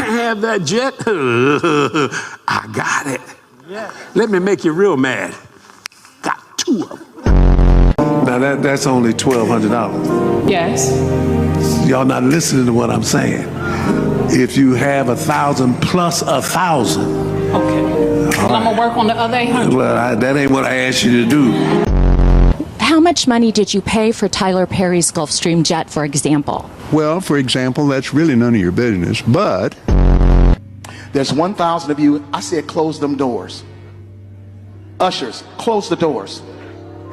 can't have that jet. I got it. Yeah. Let me make you real mad. Got 2 of them. Now that's only $1,200. Yes. Y'all not listening to what I'm saying. If you have 1,000 plus 1,000. Okay. Well, I'm gonna work on the other 800. Well, that ain't what I asked you to do. How much money did you pay for Tyler Perry's Gulfstream jet, for example? Well, for example, that's really none of your business, but... There's 1,000 of you. I said close them doors. Ushers, close the doors.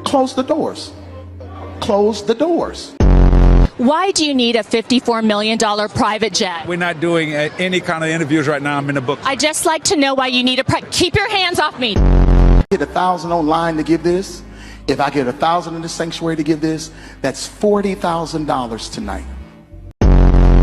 Close the doors. Close the doors. Why do you need a $54 million private jet? We're not doing any kind of interviews right now. I'm in the book. I'd just like to know why you need keep your hands off me. Get 1,000 online to give this. If I get 1,000 in the sanctuary to give this, that's $40,000 tonight.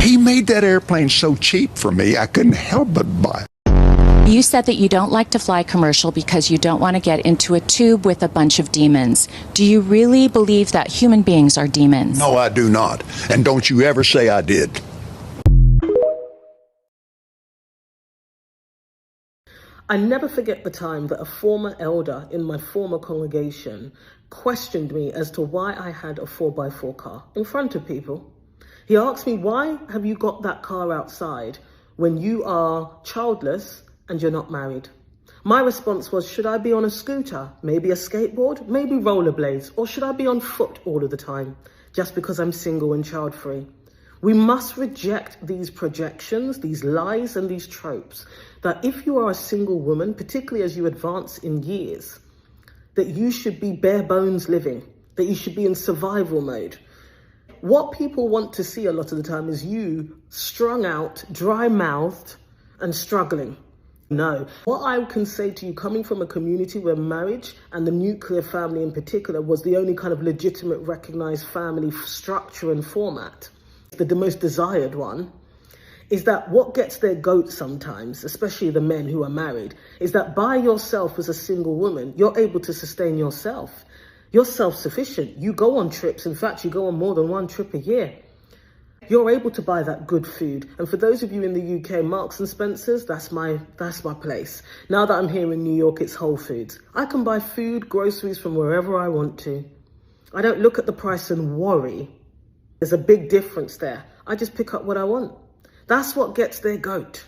He made that airplane so cheap for me, I couldn't help but buy it. You said that you don't like to fly commercial because you don't want to get into a tube with a bunch of demons. Do you really believe that human beings are demons? No, I do not. And don't you ever say I did. I never forget the time that a former elder in my former congregation questioned me as to why I had a 4x4 car in front of people. He asked me, why have you got that car outside when you are childless and you're not married? My response was, should I be on a scooter, maybe a skateboard, maybe rollerblades, or should I be on foot all of the time just because I'm single and child-free? We must reject these projections, these lies and these tropes that if you are a single woman, particularly as you advance in years, that you should be bare bones living, that you should be in survival mode. What people want to see a lot of the time is you strung out, dry-mouthed and struggling. No. What I can say to you, coming from a community where marriage and the nuclear family in particular was the only kind of legitimate recognized family structure and format, the most desired one, is that what gets their goat sometimes, especially the men who are married, is that by yourself as a single woman, you're able to sustain yourself. You're self-sufficient. You go on trips. In fact, you go on more than one trip a year. You're able to buy that good food. And for those of you in the UK, Marks and Spencer's, that's my place. Now that I'm here in New York, it's Whole Foods. I can buy food, groceries from wherever I want to. I don't look at the price and worry. There's a big difference there. I just pick up what I want. That's what gets their goat.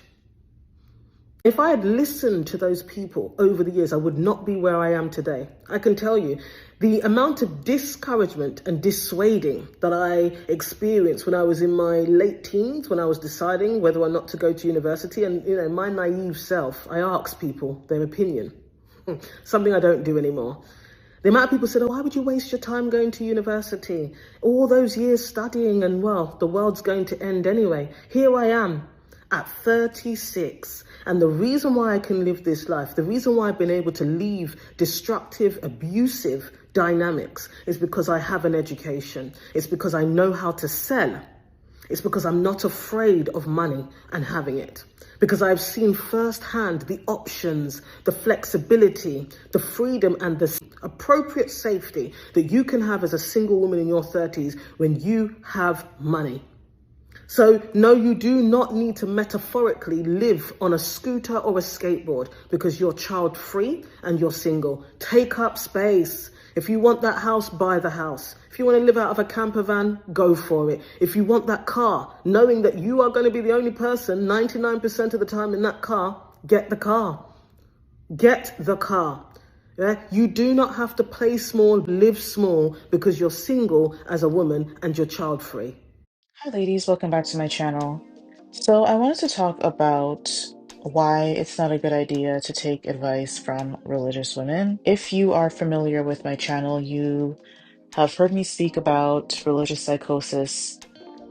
If I had listened to those people over the years, I would not be where I am today. I can tell you, the amount of discouragement and dissuading that I experienced when I was in my late teens, when I was deciding whether or not to go to university, and my naive self, I asked people their opinion, something I don't do anymore. The amount of people said, oh, why would you waste your time going to university? All those years studying and, well, the world's going to end anyway. Here I am at 36. And the reason why I can live this life, the reason why I've been able to leave destructive, abusive dynamics is because I have an education. It's because I know how to sell. It's because I'm not afraid of money and having it. Because I've seen firsthand the options, the flexibility, the freedom and the appropriate safety that you can have as a single woman in your 30s when you have money. So no, you do not need to metaphorically live on a scooter or a skateboard because you're child-free and you're single. Take up space. If you want that house, buy the house. If you want to live out of a camper van, go for it. If you want that car, knowing that you are going to be the only person 99% of the time in that car, get the car. Get the car. Yeah? You do not have to play small, live small because you're single as a woman and you're child-free. Hi ladies, welcome back to my channel. So I wanted to talk about why it's not a good idea to take advice from religious women. If you are familiar with my channel, you have heard me speak about religious psychosis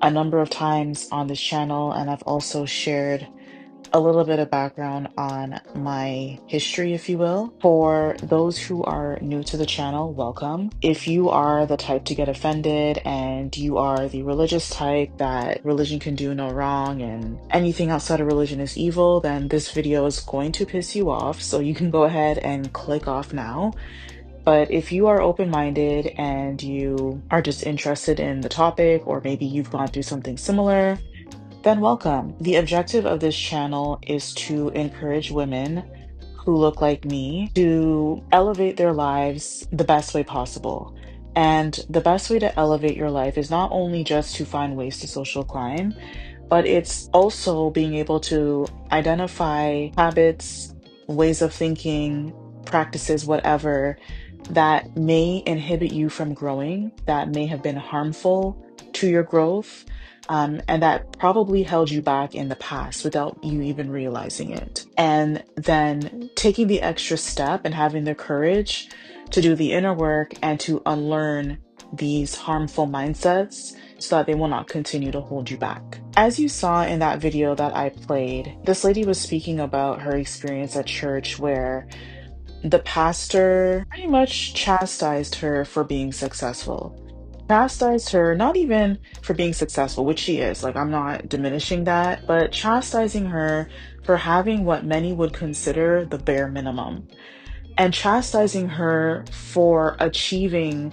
a number of times on this channel, and I've also shared a little bit of background on my history, if you will. For those who are new to the channel, welcome. If you are the type to get offended and you are the religious type that religion can do no wrong and anything outside of religion is evil, then this video is going to piss you off, so you can go ahead and click off now. But if you are open-minded and you are just interested in the topic, or maybe you've gone through something similar, then welcome. The objective of this channel is to encourage women who look like me to elevate their lives the best way possible. And the best way to elevate your life is not only just to find ways to social climb, but it's also being able to identify habits, ways of thinking, practices, whatever that may inhibit you from growing, that may have been harmful to your growth, and that probably held you back in the past without you even realizing it. And then taking the extra step and having the courage to do the inner work and to unlearn these harmful mindsets so that they will not continue to hold you back. As you saw in that video that I played, this lady was speaking about her experience at church where the pastor pretty much chastised her for being successful. Chastised her, not even for being successful, which she is, like, I'm not diminishing that, but chastising her for having what many would consider the bare minimum and chastising her for achieving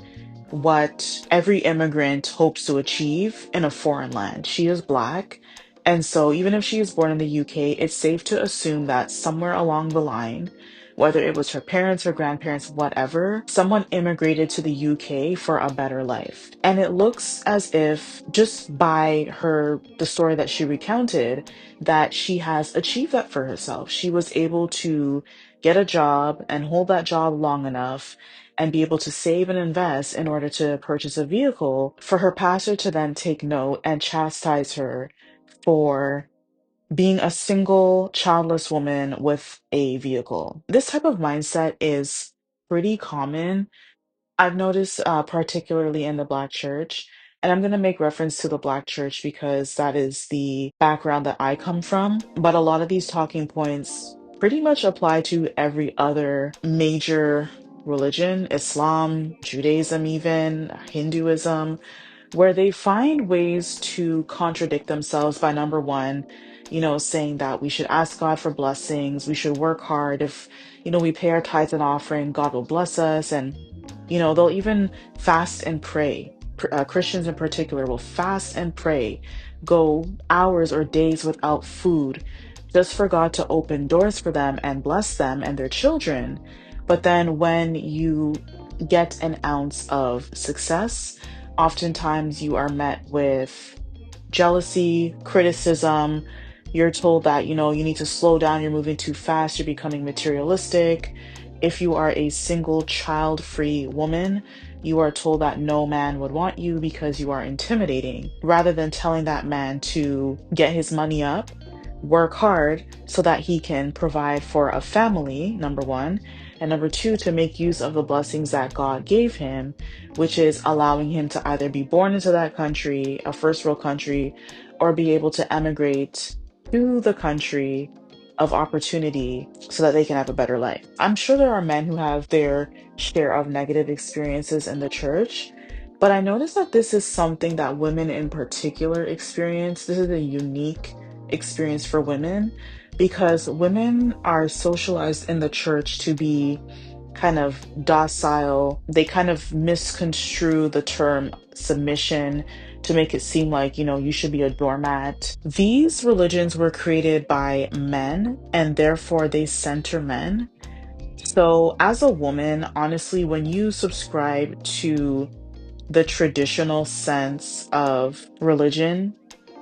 what every immigrant hopes to achieve in a foreign land. She is Black. And so, even if she is born in the UK, it's safe to assume that somewhere along the line, whether it was her parents, her grandparents, whatever, someone immigrated to the UK for a better life. And it looks as if, just by the story that she recounted, that she has achieved that for herself. She was able to get a job and hold that job long enough and be able to save and invest in order to purchase a vehicle for her pastor to then take note and chastise her for being a single childless woman with a vehicle. This type of mindset is pretty common, I've noticed, particularly in the Black church, and I'm going to make reference to the Black church because that is the background that I come from. But a lot of these talking points pretty much apply to every other major religion, Islam, Judaism, even Hinduism, where they find ways to contradict themselves by number one, saying that we should ask God for blessings, we should work hard. If, we pay our tithes and offering, God will bless us. And they'll even fast and pray. Christians in particular will fast and pray, go hours or days without food, just for God to open doors for them and bless them and their children. But then when you get an ounce of success, oftentimes you are met with jealousy, criticism. You're told that, you need to slow down, you're moving too fast, you're becoming materialistic. If you are a single child-free woman, you are told that no man would want you because you are intimidating, rather than telling that man to get his money up, work hard so that he can provide for a family, number one, and number two, to make use of the blessings that God gave him, which is allowing him to either be born into that country, a first world country, or be able to emigrate to the country of opportunity so that they can have a better life. I'm sure there are men who have their share of negative experiences in the church, but I noticed that this is something that women in particular experience. This is a unique experience for women because women are socialized in the church to be kind of docile. They kind of misconstrue the term submission to make it seem like, you should be a doormat. These religions were created by men and therefore they center men. So, as a woman, honestly, when you subscribe to the traditional sense of religion,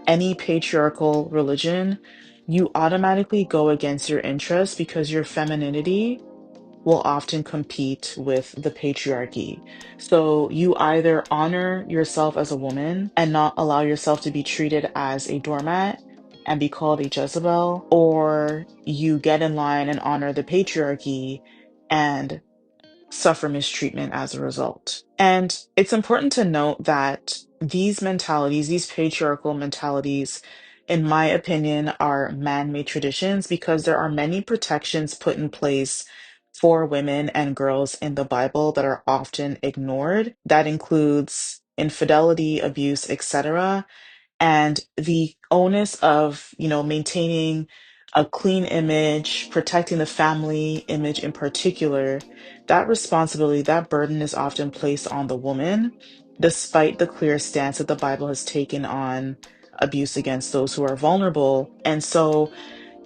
any patriarchal religion, you automatically go against your interests because your femininity will often compete with the patriarchy. So you either honor yourself as a woman and not allow yourself to be treated as a doormat and be called a Jezebel, or you get in line and honor the patriarchy and suffer mistreatment as a result. And it's important to note that these mentalities, these patriarchal mentalities, in my opinion, are man-made traditions because there are many protections put in place for women and girls in the Bible that are often ignored. That includes infidelity, abuse, etc. And the onus of, maintaining a clean image, protecting the family image in particular, that responsibility, that burden is often placed on the woman, despite the clear stance that the Bible has taken on abuse against those who are vulnerable. And so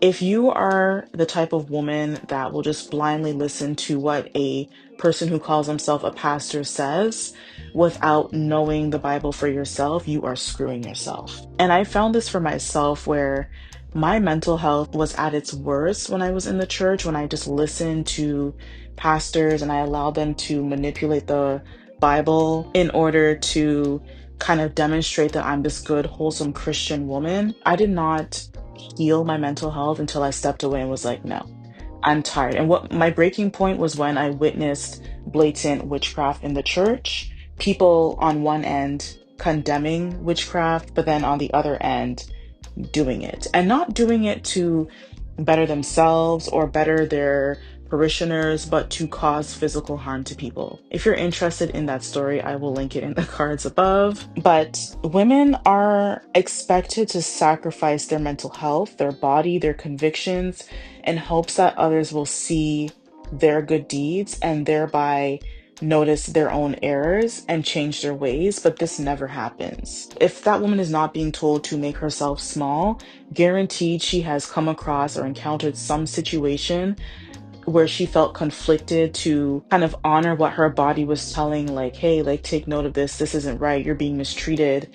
if you are the type of woman that will just blindly listen to what a person who calls himself a pastor says without knowing the Bible for yourself, you are screwing yourself. And I found this for myself where my mental health was at its worst when I was in the church, when I just listened to pastors and I allowed them to manipulate the Bible in order to kind of demonstrate that I'm this good, wholesome Christian woman. I did not heal my mental health until I stepped away and was like, no, I'm tired. And what my breaking point was when I witnessed blatant witchcraft in the church, people on one end condemning witchcraft, but then on the other end doing it, and not doing it to better themselves or better their parishioners, but to cause physical harm to people. If you're interested in that story, I will link it in the cards above. But women are expected to sacrifice their mental health, their body, their convictions, in hopes that others will see their good deeds and thereby notice their own errors and change their ways, but this never happens. If that woman is not being told to make herself small, guaranteed she has come across or encountered some situation where she felt conflicted to kind of honor what her body was telling, like, hey, like, take note of this isn't right, you're being mistreated,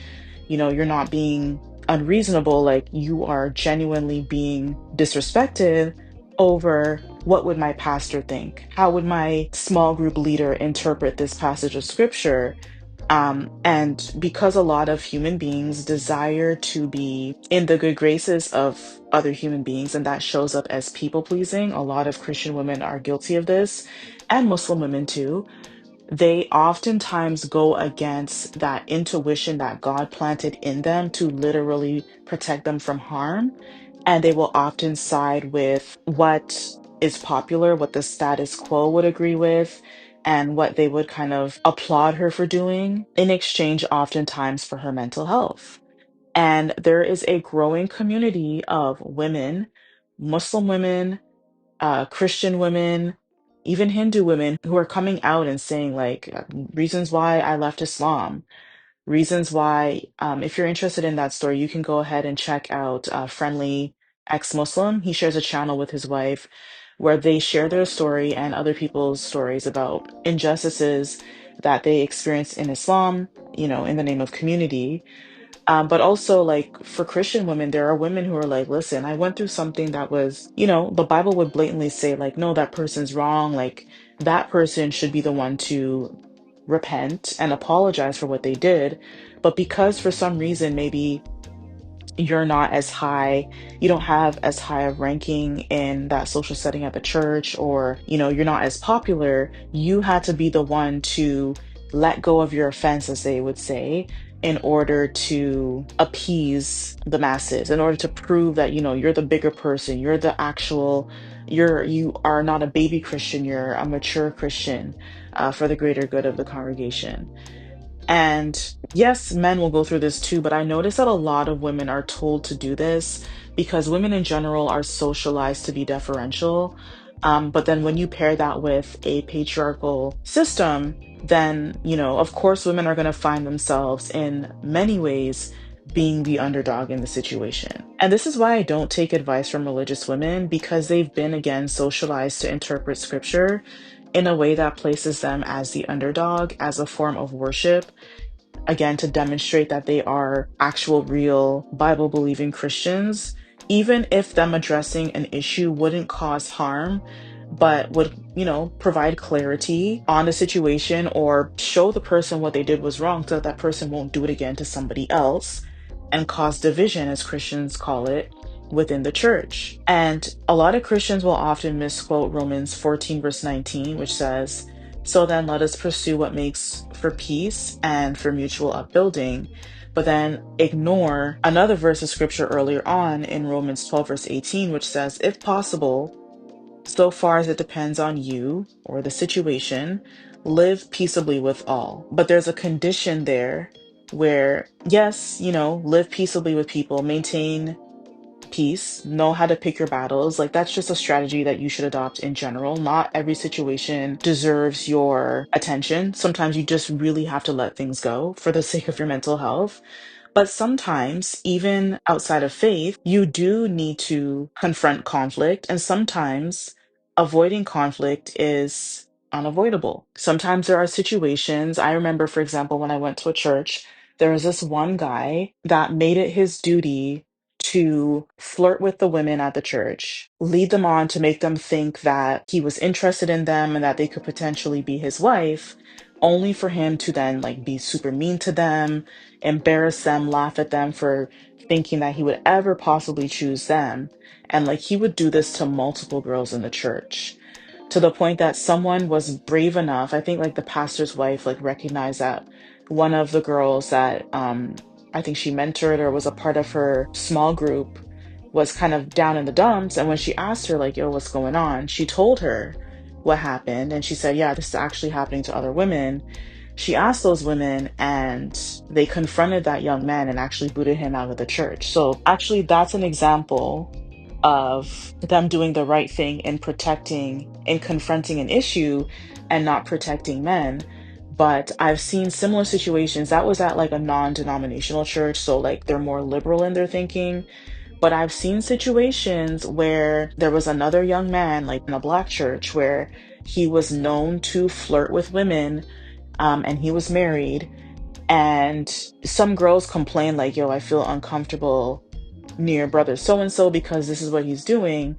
you're not being unreasonable, like, you are genuinely being disrespected over what would my pastor think? How would my small group leader interpret this passage of scripture? And because a lot of human beings desire to be in the good graces of other human beings, and that shows up as people pleasing, a lot of Christian women are guilty of this, and Muslim women too. They oftentimes go against that intuition that God planted in them to literally protect them from harm. And they will often side with what is popular, what the status quo would agree with, and what they would kind of applaud her for doing in exchange, oftentimes, for her mental health. And there is a growing community of women, Muslim women, Christian women, even Hindu women who are coming out and saying, like, reasons why I left Islam, reasons why, if you're interested in that story, you can go ahead and check out Friendly Ex-Muslim. He shares a channel with his wife where they share their story and other people's stories about injustices that they experienced in Islam, in the name of community. But also, like, for Christian women, there are women who are like, listen, I went through something that was, the Bible would blatantly say, like, no, that person's wrong. Like, that person should be the one to repent and apologize for what they did. But because for some reason, maybe you're not as high, you don't have as high of ranking in that social setting at the church, or, you're not as popular, you had to be the one to let go of your offense, as they would say, in order to appease the masses, in order to prove that, you're the bigger person, you're the actual, you are not a baby Christian, you're a mature Christian, for the greater good of the congregation. And yes, men will go through this too, but I notice that a lot of women are told to do this because women in general are socialized to be deferential. But then when you pair that with a patriarchal system, then, of course, women are going to find themselves in many ways being the underdog in the situation. And this is why I don't take advice from religious women, because they've been, again, socialized to interpret scripture in a way that places them as the underdog, as a form of worship, again, to demonstrate that they are actual, real, Bible believing Christians, even if them addressing an issue wouldn't cause harm, but would, provide clarity on the situation or show the person what they did was wrong so that that person won't do it again to somebody else and cause division, as Christians call it, within the church. And a lot of Christians will often misquote Romans 14, verse 19, which says, so then let us pursue what makes for peace and for mutual upbuilding, but then ignore another verse of scripture earlier on in Romans 12, verse 18, which says, if possible, so far as it depends on you or the situation, live peaceably with all. But there's a condition there where, yes, live peaceably with people, maintain peace, know how to pick your battles. Like, that's just a strategy that you should adopt in general. Not every situation deserves your attention. Sometimes you just really have to let things go for the sake of your mental health. But sometimes, even outside of faith, you do need to confront conflict, and sometimes avoiding conflict is unavoidable. Sometimes there are situations. I remember, for example, when I went to a church, there was this one guy that made it his duty to flirt with the women at the church, lead them on to make them think that he was interested in them and that they could potentially be his wife, only for him to then like be super mean to them, embarrass them, laugh at them for thinking that he would ever possibly choose them. And like he would do this to multiple girls in the church, to the point that someone was brave enough. I think like the pastor's wife like recognized that one of the girls that I think she mentored or was a part of her small group was kind of down in the dumps. And when she asked her like, yo, what's going on? She told her what happened. And she said, yeah, this is actually happening to other women. She asked those women and they confronted that young man and actually booted him out of the church. So actually that's an example of them doing the right thing in protecting and confronting an issue and not protecting men. But I've seen similar situations. That was at like a non-denominational church, so like they're more liberal in their thinking. But I've seen situations where there was another young man, like in a black church, where he was known to flirt with women, and he was married. And some girls complained, like, yo, I feel uncomfortable near brother so and so because this is what he's doing.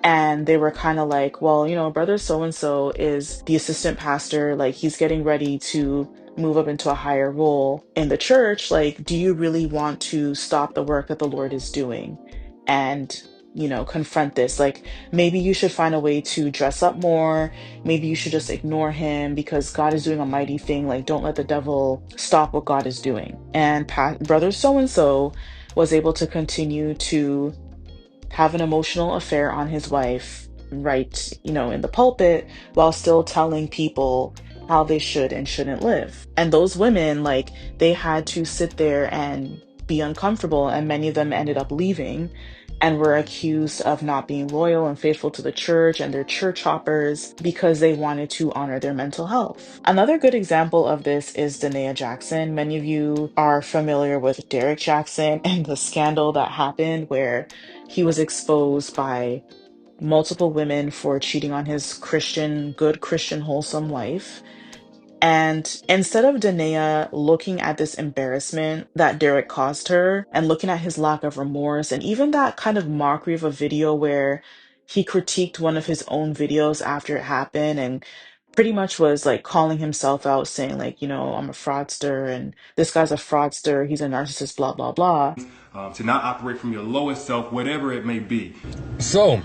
And they were kind of like, well, you know, brother so and so is the assistant pastor, like he's getting ready to move up into a higher role in the church. Like, do you really want to stop the work that the Lord is doing and, you know, confront this? Like, maybe you should find a way to dress up more. Maybe you should just ignore him because God is doing a mighty thing. Like, don't let the devil stop what God is doing. And brother so and so was able to continue to have an emotional affair on his wife, right, you know, in the pulpit, while still telling people how they should and shouldn't live. And those women, like, they had to sit there and be uncomfortable, and many of them ended up leaving and were accused of not being loyal and faithful to the church, and they're church hoppers because they wanted to honor their mental health. Another good example of this is Danae Jackson. Many of you are familiar with Derek Jackson and the scandal that happened where he was exposed by multiple women for cheating on his good Christian, wholesome wife. And instead of Danae looking at this embarrassment that Derek caused her and looking at his lack of remorse and even that kind of mockery of a video where he critiqued one of his own videos after it happened and pretty much was like calling himself out, saying like, you know, I'm a fraudster and this guy's a fraudster, he's a narcissist, blah, blah, blah. To not operate from your lowest self, whatever it may be. So,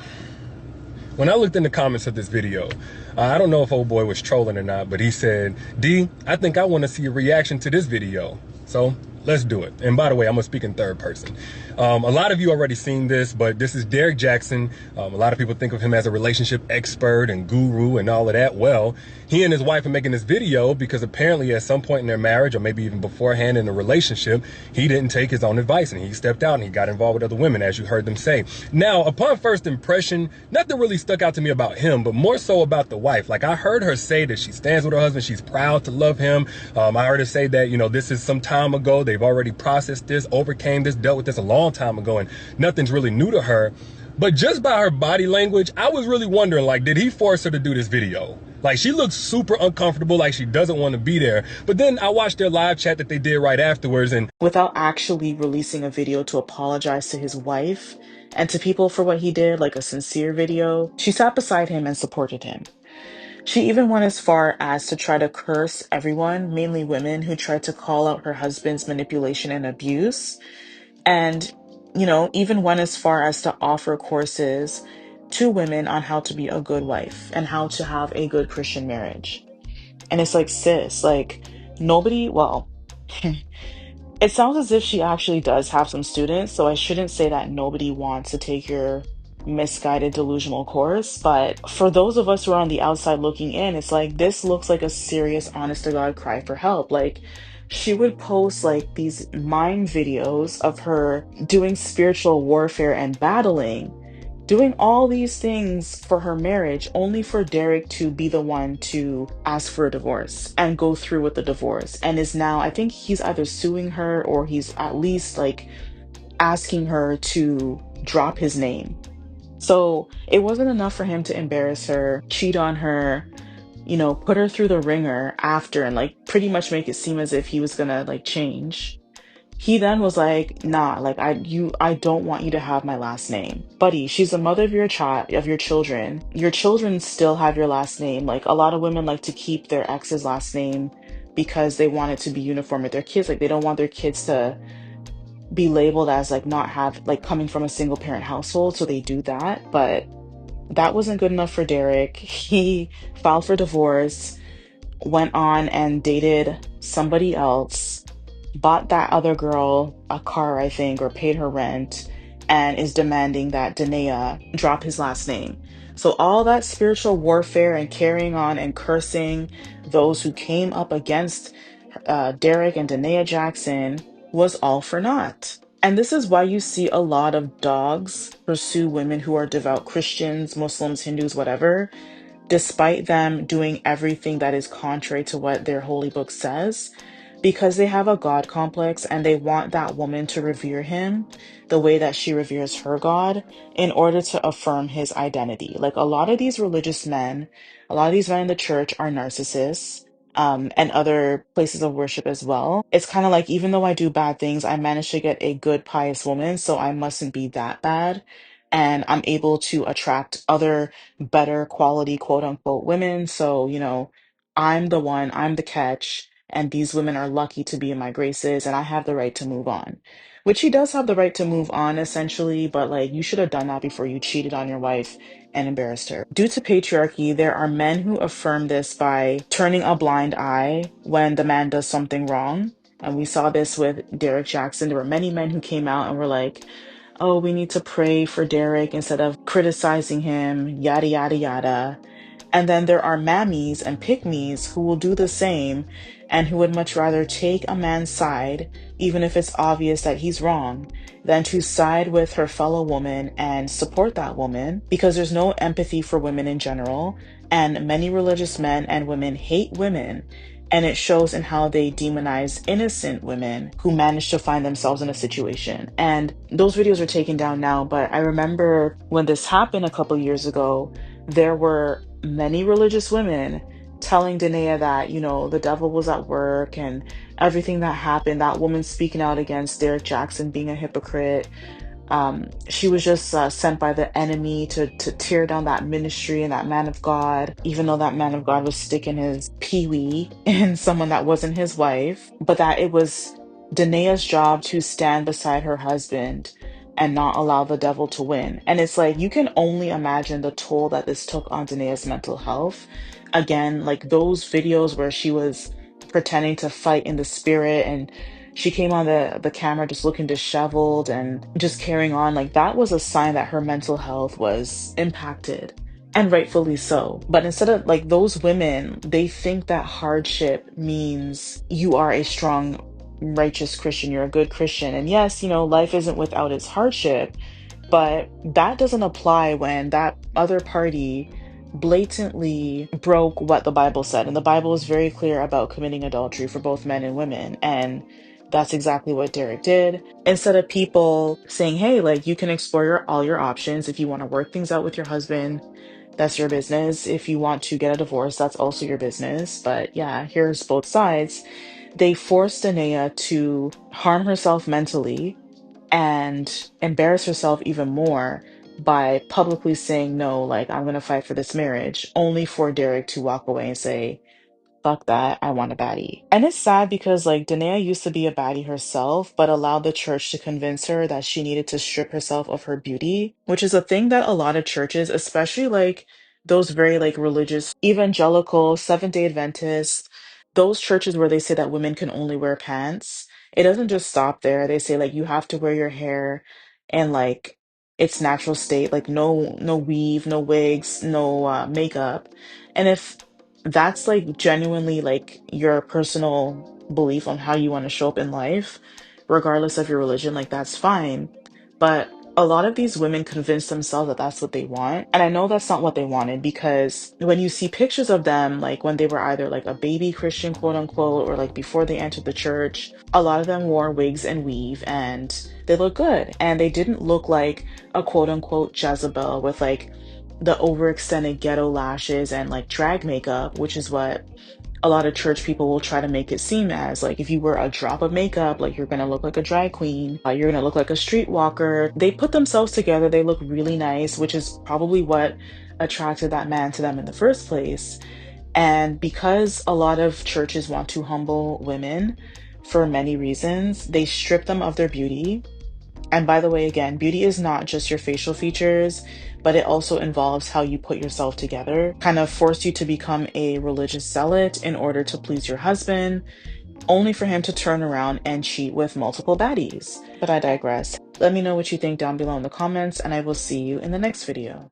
when I looked in the comments of this video, I don't know if old boy was trolling or not, but he said, D, I think I want to see a reaction to this video. So let's do it. And by the way, I'm going to speak in third person. A lot of you already seen this, but this is Derek Jackson. A lot of people think of him as a relationship expert and guru and all of that. Well, he and his wife are making this video because apparently at some point in their marriage, or maybe even beforehand in the relationship, he didn't take his own advice and he stepped out and he got involved with other women, as you heard them say. Now, upon first impression, nothing really stuck out to me about him, but more so about the wife. Like, I heard her say that she stands with her husband. She's proud to love him. I heard her say that, you know, this is some time ago. They've already processed this, overcame this, dealt with this a long time ago, and nothing's really new to her. But just by her body language, I was really wondering, like, did he force her to do this video? Like, she looks super uncomfortable, like she doesn't want to be there. But then I watched their live chat that they did right afterwards, and without actually releasing a video to apologize to his wife and to people for what he did, like a sincere video, she sat beside him and supported him. She even went as far as to try to curse everyone, mainly women, who tried to call out her husband's manipulation and abuse. And, you know, even went as far as to offer courses to women on how to be a good wife and how to have a good Christian marriage. And it's like, sis, like, nobody, well, it sounds as if she actually does have some students, so I shouldn't say that nobody wants to take your misguided delusional course. But for those of us who are on the outside looking in, it's like, this looks like a serious, honest to God cry for help. Like, she would post like these mime videos of her doing spiritual warfare and battling, doing all these things for her marriage, only for Derek to be the one to ask for a divorce and go through with the divorce. And is now, I think he's either suing her or he's at least like asking her to drop his name. So it wasn't enough for him to embarrass her, cheat on her, put her through the ringer after and like pretty much make it seem as if he was gonna like change. He then was like, nah, like I don't want you to have my last name. Buddy, she's the mother of your child, of your children. Your children still have your last name. Like a lot of women like to keep their ex's last name because they want it to be uniform with their kids. Like they don't want their kids to be labeled as like not have like coming from a single parent household. So they do that. But that wasn't good enough for Derek. He filed for divorce, went on and dated somebody else, bought that other girl a car, I think, or paid her rent, and is demanding that Danae drop his last name. So all that spiritual warfare and carrying on and cursing those who came up against Derek and Danae Jackson was all for naught. And this is why you see a lot of dogs pursue women who are devout Christians, Muslims, Hindus, whatever, despite them doing everything that is contrary to what their holy book says, because they have a God complex and they want that woman to revere him the way that she reveres her God in order to affirm his identity. Like a lot of these religious men, a lot of these men in the church are narcissists. And other places of worship as well. It's kind of like, even though I do bad things, I managed to get a good, pious woman, so I mustn't be that bad. And I'm able to attract other better quality, quote unquote, women. So, I'm the one, I'm the catch, and these women are lucky to be in my graces, and I have the right to move on. Which he does have the right to move on, essentially, but like, you should have done that before you cheated on your wife and embarrassed her. Due to patriarchy, there are men who affirm this by turning a blind eye when the man does something wrong. And we saw this with Derek Jackson. There were many men who came out and were like, oh, we need to pray for Derek instead of criticizing him, yada, yada, yada. And then there are mammies and pick-me's who will do the same and who would much rather take a man's side, even if it's obvious that he's wrong, than to side with her fellow woman and support that woman, because there's no empathy for women in general. And many religious men and women hate women. And it shows in how they demonize innocent women who manage to find themselves in a situation. And those videos are taken down now, but I remember when this happened a couple years ago, there were many religious women telling Danae that, the devil was at work and everything that happened, that woman speaking out against Derek Jackson being a hypocrite. She was just sent by the enemy to tear down that ministry and that man of God, even though that man of God was sticking his peewee in someone that wasn't his wife, but that it was Danae's job to stand beside her husband and not allow the devil to win. And it's like, you can only imagine the toll that this took on Danae's mental health. Again, like those videos where she was pretending to fight in the spirit and she came on the camera just looking disheveled and just carrying on, like that was a sign that her mental health was impacted, and rightfully so. But instead of like, those women, they think that hardship means you are a strong righteous Christian, you're a good Christian. And yes, life isn't without its hardship, but that doesn't apply when that other party blatantly broke what the Bible said. And the Bible is very clear about committing adultery for both men and women. And that's exactly what Derek did. Instead of people saying, hey, like you can explore all your options. If you want to work things out with your husband, that's your business. If you want to get a divorce, that's also your business. But yeah, here's both sides. They forced Danae to harm herself mentally and embarrass herself even more by publicly saying no, like, I'm going to fight for this marriage, only for Derek to walk away and say, fuck that, I want a baddie. And it's sad because, like, Danae used to be a baddie herself, but allowed the church to convince her that she needed to strip herself of her beauty, which is a thing that a lot of churches, especially like those very like religious, evangelical, Seventh-day Adventists, those churches where they say that women can only wear pants, it doesn't just stop there. They say like you have to wear your hair and like its natural state, like no weave, no wigs, no makeup. And if that's like genuinely like your personal belief on how you want to show up in life, regardless of your religion, like that's fine. But A lot of these women convince themselves that that's what they want. And I know that's not what they wanted, because when you see pictures of them, like when they were either like a baby Christian, quote unquote, or like before they entered the church, a lot of them wore wigs and weave and they look good. And they didn't look like a quote unquote Jezebel with like the overextended ghetto lashes and like drag makeup, which is what a lot of church people will try to make it seem as. Like, if you wear a drop of makeup, like, you're gonna look like a drag queen, you're gonna look like a streetwalker. They put themselves together, they look really nice, which is probably what attracted that man to them in the first place. And because a lot of churches want to humble women for many reasons, they strip them of their beauty. And by the way, again, beauty is not just your facial features, but it also involves how you put yourself together, kind of force you to become a religious zealot in order to please your husband, only for him to turn around and cheat with multiple baddies. But I digress. Let me know what you think down below in the comments, and I will see you in the next video.